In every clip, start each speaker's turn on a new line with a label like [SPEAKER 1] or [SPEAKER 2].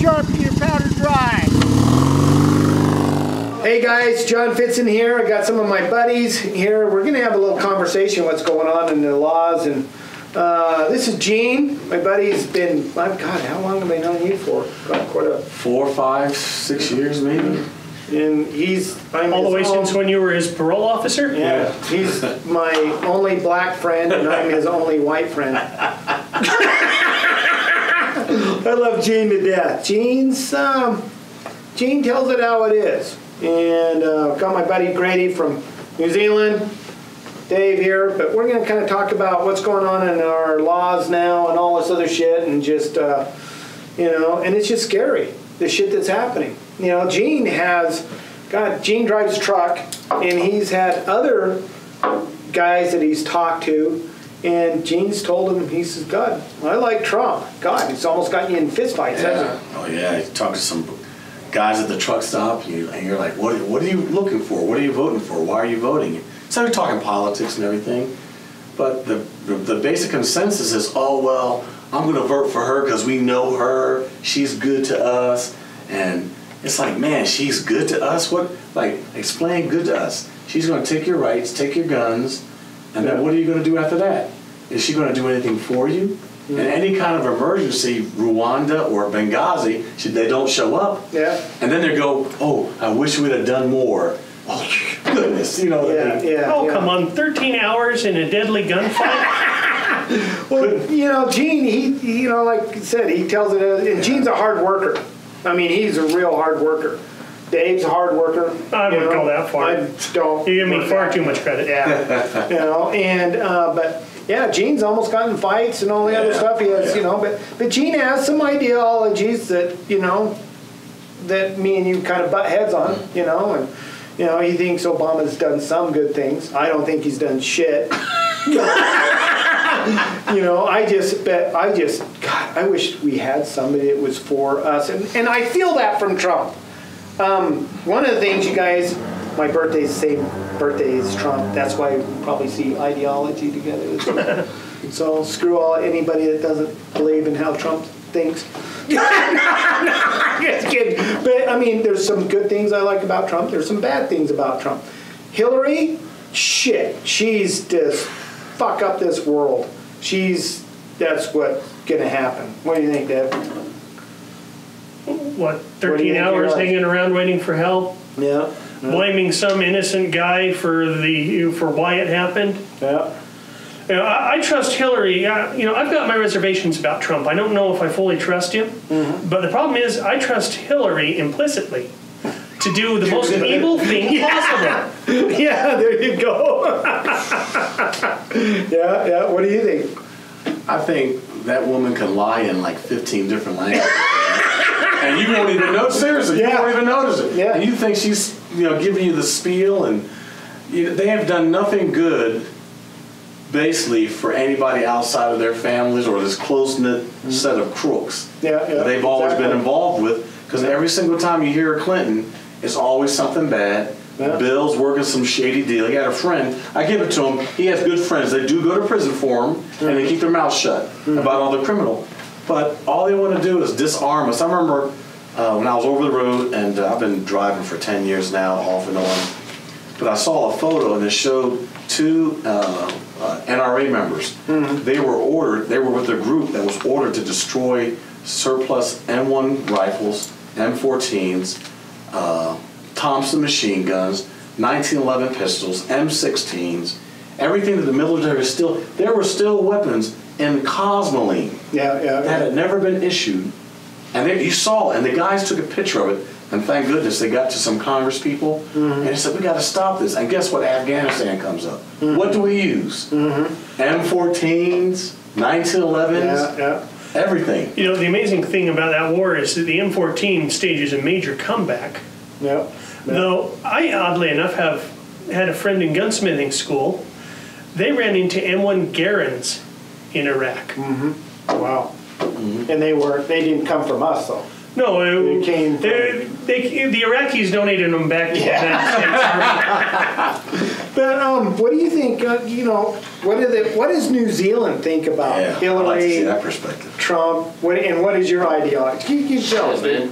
[SPEAKER 1] sharpen your powder dry. Hey guys, John Fitzen here. I got some of my buddies here. We're going to have a little conversation what's going on in the laws. And this is Gene. My buddy's been, God, how long have I known you for? God, quite a...
[SPEAKER 2] 4, 5, 6 years maybe.
[SPEAKER 1] And I'm
[SPEAKER 3] all the way since when you were his parole officer?
[SPEAKER 1] Yeah. He's my only black friend and I'm his only white friend. I love Gene to death. Gene tells it how it is. And got my buddy Grady from New Zealand, Dave here, but we're going to kind of talk about what's going on in our laws now and all this other shit and just, and it's just scary, the shit that's happening. You know, Gene drives a truck and he's had other guys that he's talked to. And Gene's told him, he says, God, I like Trump. God, it's almost got you in fistfights, hasn't it?
[SPEAKER 2] Oh, yeah. You talk to some guys at the truck stop, and you're like, what are you looking for? What are you voting for? Why are you voting? So we're talking politics and everything. But the basic consensus is, oh, well, I'm going to vote for her because we know her. She's good to us. And it's like, man, she's good to us? What? Like, explain good to us. She's going to take your rights, take your guns. And then what are you going to do after that? Is she going to do anything for you? In any kind of emergency, Rwanda or Benghazi, they don't show up.
[SPEAKER 1] Yeah.
[SPEAKER 2] And then they go, oh, I wish we'd have done more. Oh, goodness, you know.
[SPEAKER 3] Come on, 13 hours in a deadly gunfight?
[SPEAKER 1] Well, Gene, he like I said, he tells it, and Gene's a hard worker. I mean, he's a real hard worker. Dave's a hard worker.
[SPEAKER 3] I wouldn't go that far.
[SPEAKER 1] I don't.
[SPEAKER 3] You give me far too much credit.
[SPEAKER 1] Yeah. But yeah, Gene's almost gotten fights and all the other stuff he has, but Gene has some ideologies that, that me and you kind of butt heads on, and, he thinks Obama's done some good things. I don't think he's done shit. God, I wish we had somebody that was for us. And I feel that from Trump. One of the things, you guys, my birthday's the same birthday as Trump. That's why we probably see ideology together. So screw anybody that doesn't believe in how Trump thinks. No, I'm just kidding. But, I mean, there's some good things I like about Trump. There's some bad things about Trump. Hillary, shit. She's just fuck up this world. That's what's going to happen. What do you think, Deb?
[SPEAKER 3] What, 13 hours hanging around waiting for help?
[SPEAKER 1] Yeah.
[SPEAKER 3] Blaming some innocent guy for why it happened?
[SPEAKER 1] Yeah.
[SPEAKER 3] I trust Hillary. I've got my reservations about Trump. I don't know if I fully trust him. Mm-hmm. But the problem is I trust Hillary implicitly to do the most evil thing possible.
[SPEAKER 1] Yeah, there you go. Yeah. What do you think?
[SPEAKER 2] I think that woman can lie in like 15 different languages. And you won't even notice. Seriously, you won't even notice it.
[SPEAKER 1] Yeah.
[SPEAKER 2] And you think she's, giving you the spiel, and they have done nothing good, basically, for anybody outside of their families or this close-knit set of crooks that they've always been involved with. Because every single time you hear Clinton, it's always something bad. Yeah. Bill's working some shady deal. He had a friend. I give it to him. He has good friends. They do go to prison for him, and they keep their mouth shut about all the criminal. But all they want to do is disarm us. I remember when I was over the road, and I've been driving for 10 years now, off and on. But I saw a photo, and it showed two NRA members. Mm-hmm. They were with a group that was ordered to destroy surplus M1 rifles, M14s, Thompson machine guns, 1911 pistols, M16s, everything that the military there were still weapons in Cosmoline that had never been issued. And you saw it, and the guys took a picture of it, and thank goodness they got to some Congress people, and they said, we got to stop this. And guess what? Afghanistan comes up. What do we use? M14s, 1911s, everything.
[SPEAKER 3] The amazing thing about that war is that the M14 stages a major comeback.
[SPEAKER 1] Yeah.
[SPEAKER 3] Though I, oddly enough, have had a friend in gunsmithing school. They ran into M1 Garands in Iraq.
[SPEAKER 1] Mm-hmm. Wow. Mm-hmm. And they didn't come from us, though.
[SPEAKER 3] No,
[SPEAKER 1] they came.
[SPEAKER 3] The Iraqis donated them back to the United States.
[SPEAKER 1] But what do you think? What does New Zealand think about Hillary,
[SPEAKER 2] I like to see that perspective.
[SPEAKER 1] Trump? What is your ideology? You tell us,
[SPEAKER 4] man.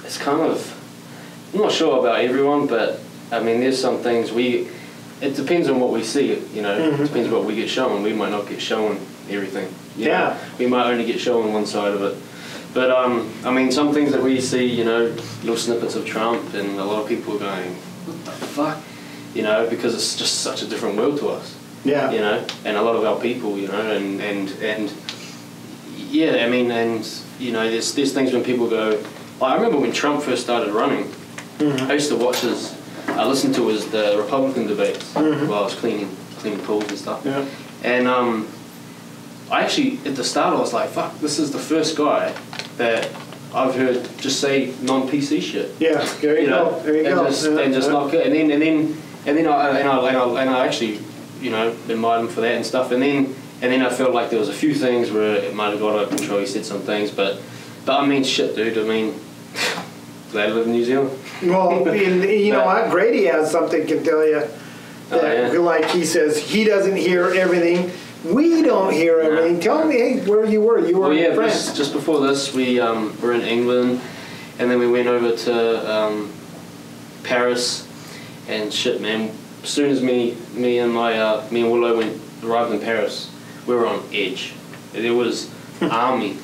[SPEAKER 4] It's kind of, I'm not sure about everyone, but I mean, there's some things it depends on what we see, It depends what we get shown. We might not get shown everything.
[SPEAKER 1] Yeah.
[SPEAKER 4] We might only get shown one side of it. But, I mean, some things that we see, little snippets of Trump, and a lot of people are going, what the fuck? Because it's just such a different world to us.
[SPEAKER 1] Yeah.
[SPEAKER 4] And a lot of our people, and yeah, I mean, and, there's things when people go, I remember when Trump first started running, I used to watch I listened to the Republican debates while I was cleaning pools and stuff.
[SPEAKER 1] Yeah.
[SPEAKER 4] And I actually, at the start, I was like, fuck, this is the first guy that I've heard just say non-PC shit.
[SPEAKER 1] Yeah, there you go. There you go.
[SPEAKER 4] And just not good. And then I actually, admired him for that and stuff. And then I felt like there was a few things where it might have got out of control. He said some things, but I mean, shit, dude. I mean, glad I live in New Zealand.
[SPEAKER 1] Well, what? Grady has something can tell you. That, like he says, he doesn't hear everything. We don't hear everything. Tell me, hey, where you were. You were in France.
[SPEAKER 4] Just before this, we were in England, and then we went over to Paris, and shit, man. As soon as me and Willow arrived in Paris, we were on edge. There was army,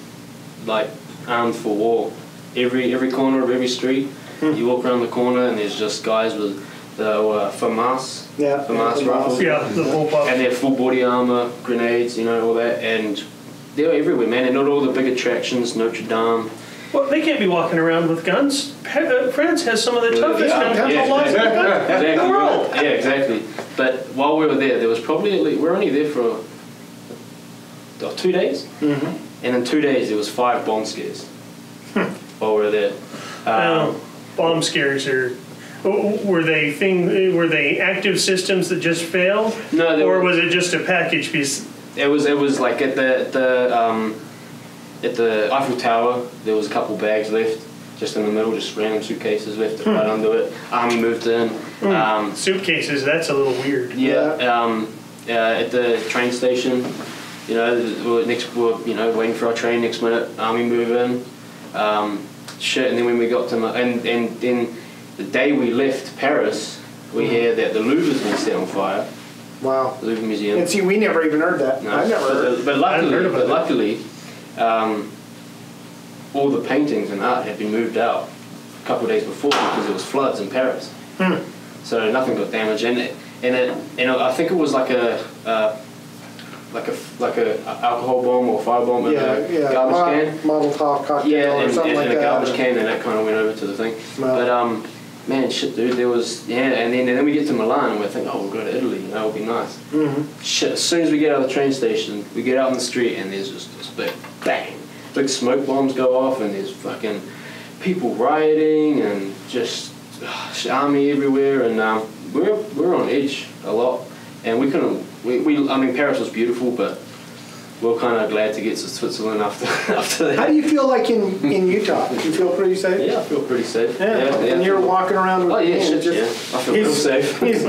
[SPEAKER 4] like armed for war. Every corner of every street, you walk around the corner, and there's just guys with the FAMAS. FAMAS rifles.
[SPEAKER 3] Yeah, the whole pop.
[SPEAKER 4] And they have full body armor, grenades, all that, and they're everywhere, man. And not all the big attractions, Notre Dame.
[SPEAKER 3] Well, they can't be walking around with guns. France has some of the toughest guns in the world.
[SPEAKER 4] Yeah, exactly. But while we were there was probably we were only there for 2 days, and in 2 days there was 5 bomb scares while we were there.
[SPEAKER 3] Bomb scares were they active systems that just failed?
[SPEAKER 4] No,
[SPEAKER 3] or was it just a package piece?
[SPEAKER 4] It was like at the Eiffel Tower, there was a couple bags left, just in the middle, just random suitcases left right under it. Army moved in.
[SPEAKER 3] Suitcases, that's a little weird.
[SPEAKER 4] Yeah. At the train station, we're waiting for our train. Next minute, Army move in. And then when we got to and then the day we left Paris, we hear that the Louvre's been set on fire.
[SPEAKER 1] Wow.
[SPEAKER 4] The Louvre Museum.
[SPEAKER 1] And see, we never even heard that.
[SPEAKER 4] No,
[SPEAKER 1] I never heard.
[SPEAKER 4] But luckily, all the paintings and art had been moved out a couple of days before because there was floods in Paris. So nothing got damaged, and I think it was like a alcohol bomb or fire bomb in a garbage can.
[SPEAKER 1] Molotov cocktail or something like that.
[SPEAKER 4] In a garbage can, and that kind of went over to the thing. Wow. But man, shit, dude, there was and then we get to Milan and we're thinking, oh, we'll go to Italy, it'll be nice. Shit, as soon as we get out of the train station, we get out in the street and there's just this big bang, big smoke bombs go off, and there's fucking people rioting and just army everywhere, and we're on edge a lot, and we couldn't. I mean, Paris was beautiful, but we're kind of glad to get to Switzerland after that.
[SPEAKER 1] How do you feel like in Utah? Do you feel pretty safe?
[SPEAKER 4] Yeah, I feel pretty safe.
[SPEAKER 1] Yeah. And you're walking around with
[SPEAKER 4] I feel real safe.
[SPEAKER 1] He's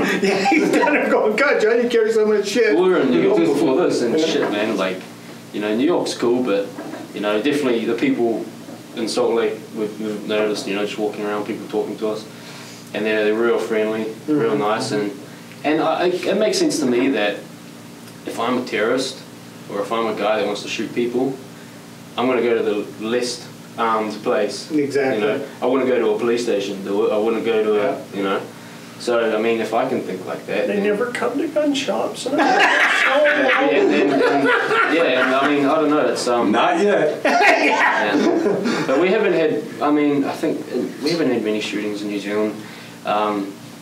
[SPEAKER 1] down there going, God, John, you carry so much shit.
[SPEAKER 4] We were in New York before this, and shit, man, like, New York's cool, but, definitely the people in Salt Lake, we've noticed, just walking around, people talking to us, and they're real friendly, real nice, and it makes sense to me that if I'm a terrorist, or if I'm a guy that wants to shoot people, I'm going to go to the least armed place.
[SPEAKER 1] Exactly.
[SPEAKER 4] I wouldn't go to a police station. I wouldn't go to So, I mean, if I can think like that...
[SPEAKER 3] They never come to gun shops. And
[SPEAKER 4] and I mean, I don't know, it's...
[SPEAKER 2] Not yet.
[SPEAKER 4] But we haven't had... I mean, I think we haven't had many shootings in New Zealand.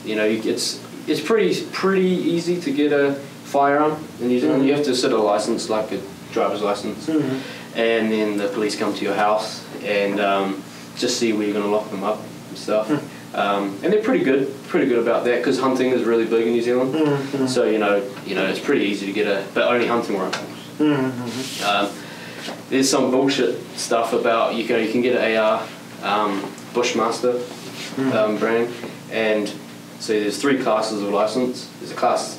[SPEAKER 4] It's pretty easy to get a firearm in New Zealand. You have to sit a license, like a driver's license, and then the police come to your house and just see where you're going to lock them up and stuff. And they're pretty good about that, because hunting is really big in New Zealand. So it's pretty easy to get but only hunting rifles. There's some bullshit stuff about you can get an AR Bushmaster brand, and So there's 3 classes of license. There's class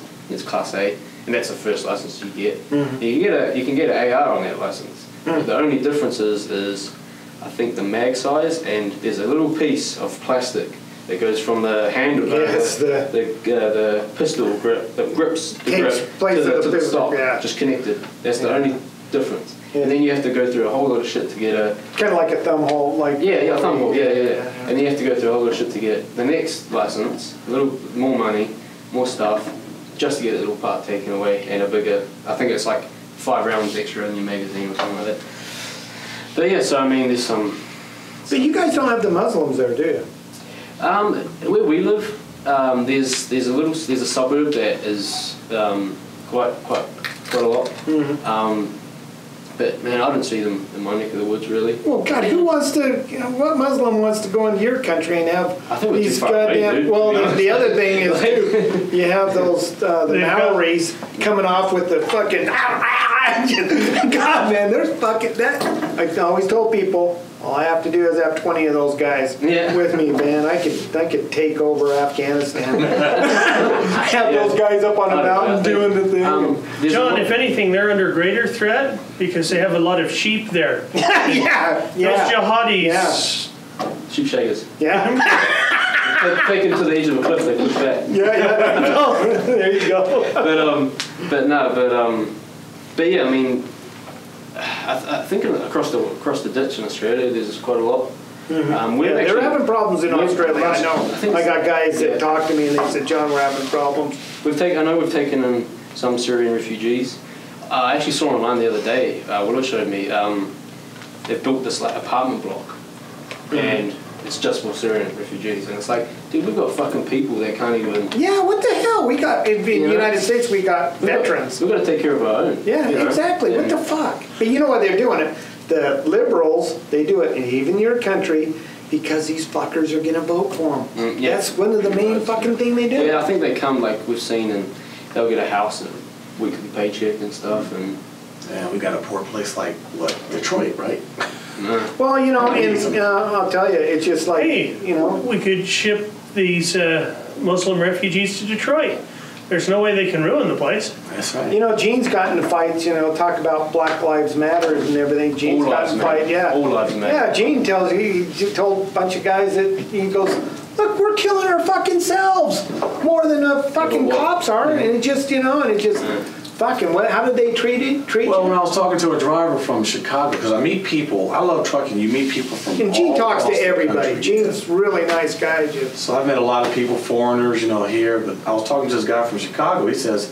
[SPEAKER 4] A, and that's the first license you get.
[SPEAKER 1] Mm-hmm.
[SPEAKER 4] You can get an AR on that license. But the only difference is I think the mag size, and there's a little piece of plastic that goes from the handle, the pistol grip that grips the grip to the stock, just connected. That's the only difference. Yeah. And then you have to go through a whole lot of shit to get a...
[SPEAKER 1] Kind of like a thumb hole, like...
[SPEAKER 4] Yeah, thumb hole, yeah. And then you have to go through a whole lot of shit to get the next license, a little more money, more stuff, just to get a little part taken away, and a bigger... I think it's like 5 rounds extra in your magazine or something like that. But yeah, so I mean, there's some...
[SPEAKER 1] But you guys don't have the Muslims there, do you?
[SPEAKER 4] Where we live, there's a suburb that is quite a lot. Mm-hmm. But man, I don't see them in my neck of the woods really.
[SPEAKER 1] Well, God, who wants to? What Muslim wants to go into your country and have these goddamn? Well, the other thing is too, you have those the Maoris coming off with the fucking. God, man, there's fucking that. I always told people, all I have to do is have 20 of those guys with me, man. I could take over Afghanistan. Have those guys up on a mountain doing the thing.
[SPEAKER 3] John, if anything, they're under greater threat because they have a lot of sheep there. Those jihadis.
[SPEAKER 1] Yeah.
[SPEAKER 4] Sheep shakers.
[SPEAKER 1] Yeah.
[SPEAKER 4] Take them to the edge of a cliff, they push back.
[SPEAKER 1] There you go.
[SPEAKER 4] But yeah, I mean, I think across the ditch in Australia, there's quite a lot.
[SPEAKER 1] Mm-hmm. They're having problems in Australia. I know. I got guys that talk to me and they said, "John, we're having problems."
[SPEAKER 4] I know we've taken in some Syrian refugees. I actually saw online the other day. Willow showed me. They've built this like apartment block, and it's just for Syrian refugees. And it's like, dude, we've got fucking people that can't even...
[SPEAKER 1] Yeah, what the hell? We got, in the United States, we got veterans.
[SPEAKER 4] We've got to take care of our own.
[SPEAKER 1] Yeah, exactly. What the fuck? But you know why they're doing it? The liberals, they do it, in even your country, because these fuckers are going to vote for them. That's one of the main fucking thing they do.
[SPEAKER 4] Yeah, I think they come, like we've seen, and they'll get a house and a weekly paycheck and stuff. And
[SPEAKER 2] yeah, we got a poor place like, what, Detroit, right?
[SPEAKER 4] No.
[SPEAKER 1] Well, I'll tell you, it's just like,
[SPEAKER 3] we could ship these Muslim refugees to Detroit. There's no way they can ruin the place.
[SPEAKER 2] That's right.
[SPEAKER 1] Gene's gotten in fights, talk about Black Lives Matter and everything. Gene's gotten in fight,
[SPEAKER 4] All lives matter.
[SPEAKER 1] Yeah, Gene tells he told a bunch of guys that he goes, look, we're killing our fucking selves more than the fucking cops are. And it just, fucking, how did they treat you?
[SPEAKER 2] Well, when I was talking to a driver from Chicago, because I meet people, I love trucking, you meet people from
[SPEAKER 1] and Gene talks to everybody. Gene's a really nice guy.
[SPEAKER 2] So I've met a lot of people, foreigners, here, but I was talking to this guy from Chicago. He says,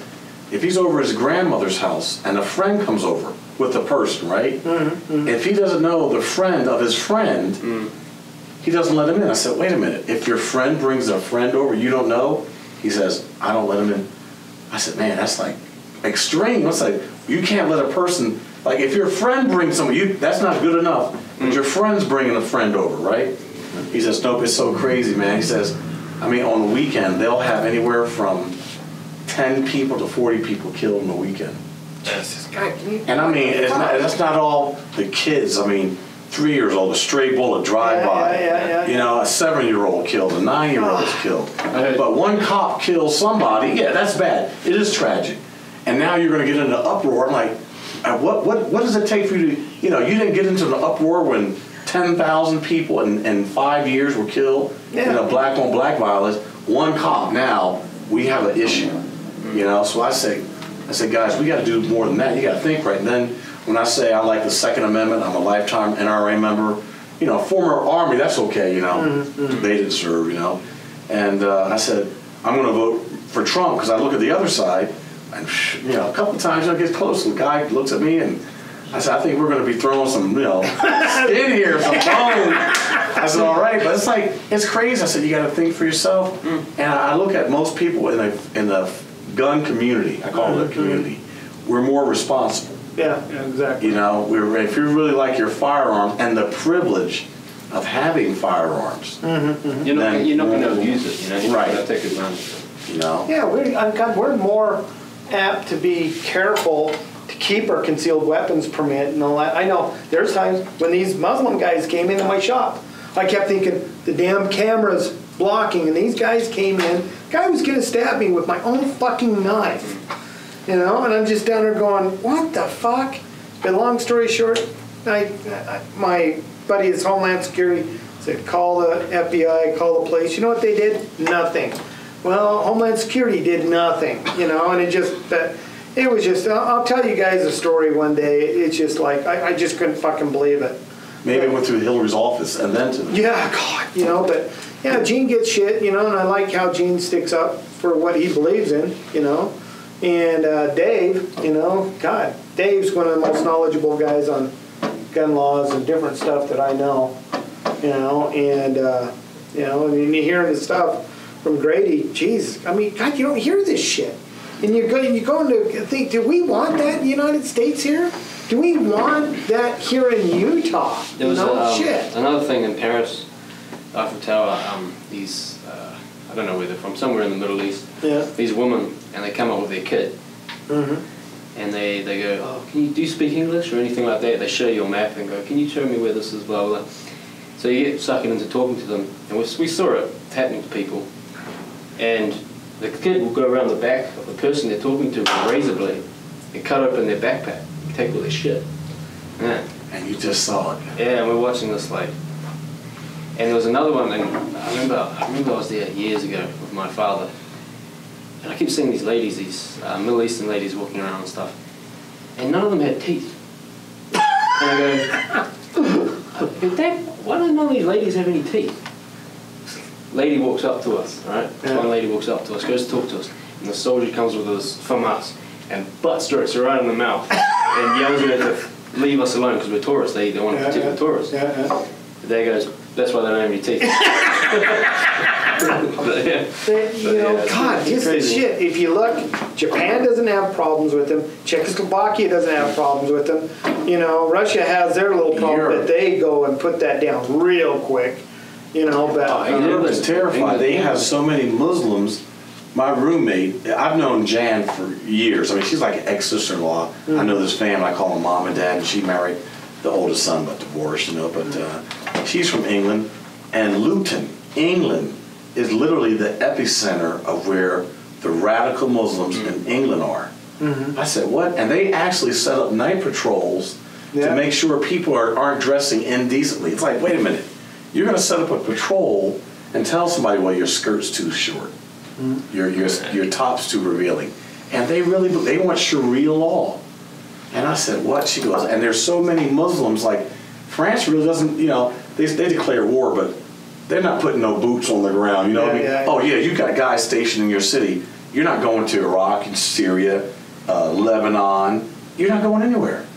[SPEAKER 2] if he's over at his grandmother's house and a friend comes over with a person, right? Mm-hmm. If he doesn't know the friend of his friend, he doesn't let him in. I said, wait a minute, if your friend brings a friend over you don't know, he says, I don't let him in. I said, man, that's like extreme. It's like you can't let a person, like if your friend brings somebody, that's not good enough. But your friend's bringing a friend over, right? He says, nope, it's so crazy, man. He says, on the weekend they'll have anywhere from 10 people to 40 people killed on the weekend. And I mean, that's not all the kids. I mean, 3 years old, a stray bullet drive-by. A 7-year-old killed, a 9-year-old is killed. But one cop kills somebody. Yeah, that's bad. It is tragic. And now you're going to get into uproar. I'm like, what does it take for you to, you didn't get into the uproar when 10,000 people in 5 years were killed in a black on black violence. One cop. Now we have an issue. So I say, guys, we got to do more than that. You got to think right. And then when I say I like the Second Amendment, I'm a lifetime NRA member. Former Army, that's okay. They didn't serve. And I said I'm going to vote for Trump because I look at the other side. And a couple of times I get close, and the guy looks at me, and I said, I think we're going to be throwing some, skin here, some bone. I said, all right, but it's crazy. I said, you got to think for yourself. And I look at most people in the gun community. I call it a community. We're more responsible.
[SPEAKER 1] Yeah, exactly.
[SPEAKER 2] If you really like your firearm and the privilege of having firearms,
[SPEAKER 4] you're not going to abuse it. You're not going to take advantage of it.
[SPEAKER 1] Yeah, we're more apt to be careful to keep our concealed weapons permit and all that. I know there's times when these Muslim guys came into my shop, I kept thinking the damn cameras blocking, and these guys came in. Guy was gonna stab me with my own fucking knife, you know, and I'm just down there going, what the fuck? But long story short, my buddy is Homeland Security, said call the FBI, call the police. You know what they did? Nothing. Well, Homeland Security did nothing, you know, and it was just, I'll tell you guys a story one day. It's just like, I just couldn't fucking believe it.
[SPEAKER 2] Maybe it went through Hillary's office and then to the...
[SPEAKER 1] Yeah, God, you know, but yeah, Gene gets shit, you know, and I like how Gene sticks up for what he believes in, you know. And Dave, you know, God, Dave's one of the most knowledgeable guys on gun laws and different stuff that I know, you know, and, you know, and you hear the stuff from Grady, geez, I mean, God, you don't hear this shit. And you're going to think, do we want that in the United States here? Do we want that here in Utah?
[SPEAKER 4] There was
[SPEAKER 1] shit.
[SPEAKER 4] Another thing in Paris, Eiffel Tower, these, I don't know where they're from, somewhere in the Middle East.
[SPEAKER 1] Yeah.
[SPEAKER 4] These women, and they come up with their kid. Mm-hmm. And they go, oh, do you speak English or anything like that? They show you a map and go, can you show me where this is, blah, blah. So you get sucking into talking to them. And we saw it happening to people. And the kid will go around the back of the person they're talking to with a razor blade and cut open their backpack, take all their shit. Yeah.
[SPEAKER 2] And you just saw it.
[SPEAKER 4] Yeah, and we're watching this like. And there was another one, and I remember I was there years ago with my father, and I keep seeing these ladies, these Middle Eastern ladies walking around and stuff, and none of them had teeth. And I go, Dad, why don't none of these ladies have any teeth? Lady walks up to us, right? Yeah. One lady walks up to us, goes to talk to us, and the soldier comes with us from us and butt strokes her right in the mouth and yells at her to leave us alone because we're tourists. They want to protect the tourists. Yeah. The dad goes, that's why they don't have any teeth.
[SPEAKER 1] God, just the shit. If you look, Japan doesn't have problems with them. Czechoslovakia doesn't have problems with them. You know, Russia has their little problem that they go and put that down real quick. You know, but
[SPEAKER 2] Europe's terrified. They have so many Muslims. My roommate, I've known Jan for years. I mean, she's like an ex-sister-in-law. I know this family. I call them mom and dad, and she married the oldest son, but divorced, you know. But she's from England, and Luton, England, is literally the epicenter of where the radical Muslims in England are. I said, what? And they actually set up night patrols to make sure people aren't dressing indecently. It's like, wait a minute. You're going to set up a patrol and tell somebody, well, your skirt's too short, your top's too revealing, and they want Sharia law. And I said, what? She goes, and there's so many Muslims, like France really doesn't, you know, they declare war, but they're not putting no boots on the ground, you know what I mean? Oh yeah, you got guys stationed in your city. You're not going to Iraq and Syria, Lebanon. You're not going anywhere.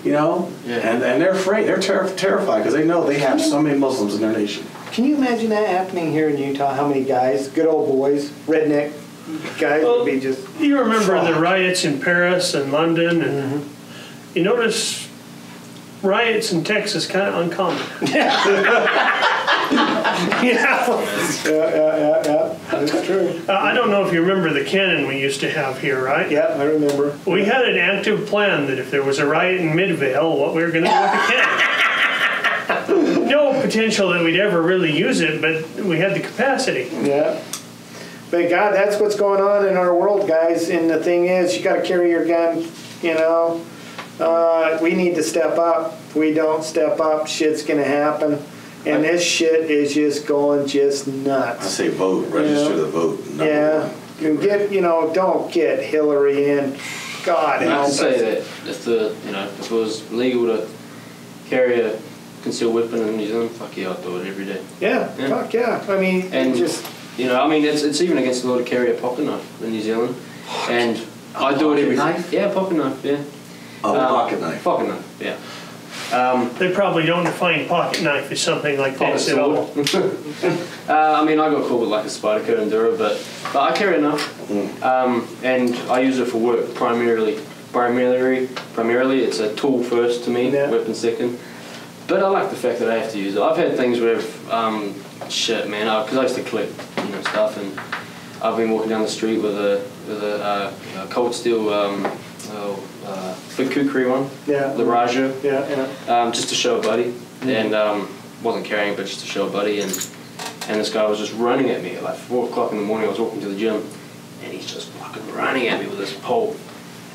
[SPEAKER 2] You know, and they're afraid. They're terrified because they know they have so many Muslims in their nation.
[SPEAKER 1] Can you imagine that happening here in Utah? How many guys, good old boys, redneck guys, would be just...
[SPEAKER 3] You remember the riots in Paris and London, and you notice riots in Texas kind of uncommon.
[SPEAKER 1] Yeah, that's true.
[SPEAKER 3] I don't know if you remember the cannon we used to have here, right?
[SPEAKER 1] Yeah, I remember.
[SPEAKER 3] We had an active plan that if there was a riot in Midvale, what we were going to do with the cannon. No potential that we'd ever really use it, but we had the capacity.
[SPEAKER 1] Yeah. But God, that's what's going on in our world, guys. And the thing is, you got to carry your gun, you know. We need to step up. If we don't step up, shit's going to happen. And this shit is just going just nuts.
[SPEAKER 2] I say vote, register the vote.
[SPEAKER 1] Don't get Hillary in. God help us.
[SPEAKER 4] I say that if it was legal to carry a concealed weapon in New Zealand, fuck yeah, I'd do it every day.
[SPEAKER 1] Yeah, fuck yeah. I mean,
[SPEAKER 4] it's even against the law to carry a pocket knife in New Zealand, and I do it every day. Yeah, pocket knife. Yeah.
[SPEAKER 2] Pocket knife.
[SPEAKER 4] Pocket knife. Yeah.
[SPEAKER 3] They probably don't define pocket knife as something like this at all.
[SPEAKER 4] I mean, I got caught with like a Spyderco Enduro, but I carry a knife, and I use it for work primarily. Primarily, it's a tool first to me, weapon second. But I like the fact that I have to use it. I've had things where, shit, man, because I used to collect, stuff, and I've been walking down the street with a cold steel. Big kukri one, the Raja, just to show a buddy, and wasn't carrying, but just to show a buddy, and and this guy was just running at me at like 4 o'clock in the morning. I was walking to the gym, and he's just fucking running at me with this pole.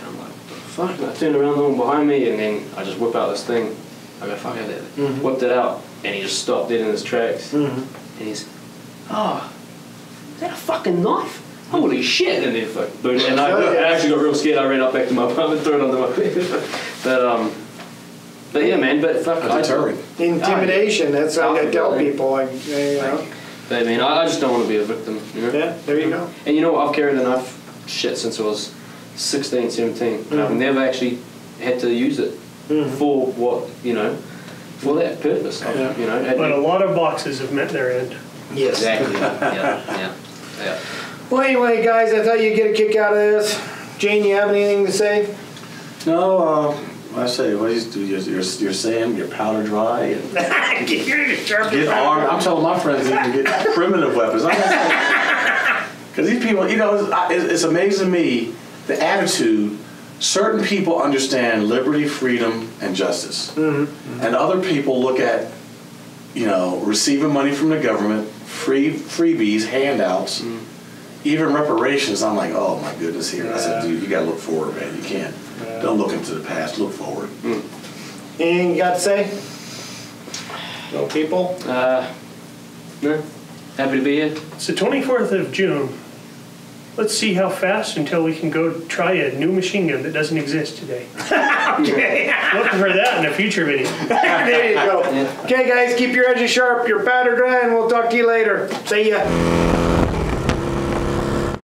[SPEAKER 4] And I'm like, what the fuck? And I turned around, no one behind me, and then I just whip out this thing. I go, fuck out there. Whipped it out, and he just stopped dead in his tracks. And he's, oh, is that a fucking knife? Holy shit! And then fuck, boom. And I actually got real scared. I ran up back to my apartment, threw it under my bed. But yeah, man. But fuck,
[SPEAKER 2] deterrent.
[SPEAKER 1] Intimidation. That's how I tell people. Like, you know.
[SPEAKER 4] But I mean, I just don't want to be a victim. You know?
[SPEAKER 1] Yeah. There you go.
[SPEAKER 4] And you know what? I've carried a knife shit since I was 16, 17. And I've never actually had to use it for what, you know, for that purpose.
[SPEAKER 1] Yeah.
[SPEAKER 4] You know.
[SPEAKER 3] But a lot of boxes have met their end.
[SPEAKER 1] Yes.
[SPEAKER 4] Exactly. Yeah.
[SPEAKER 1] Well, anyway, guys, I thought you'd get a kick out of this. Jane, you have anything to say?
[SPEAKER 2] No, I say, what you're saying, you're powder dry. And get armed. I'm telling my friends they can get primitive weapons. Because these people, you know, it's amazing to me, the attitude. Certain people understand liberty, freedom, and justice. And other people look at, you know, receiving money from the government, freebies, handouts, even reparations. I'm like, oh my goodness, here. I said, dude, you got to look forward, man. You can't. Don't look into the past. Look forward.
[SPEAKER 1] Anything you got to say? No people?
[SPEAKER 4] No. Happy to be here.
[SPEAKER 3] It's the 24th of June. Let's see how fast until we can go try a new machine gun that doesn't exist today.
[SPEAKER 1] Okay.
[SPEAKER 3] Looking for that in a future video.
[SPEAKER 1] There you go. Okay, guys, keep your edges sharp, your powder dry, and we'll talk to you later. See ya.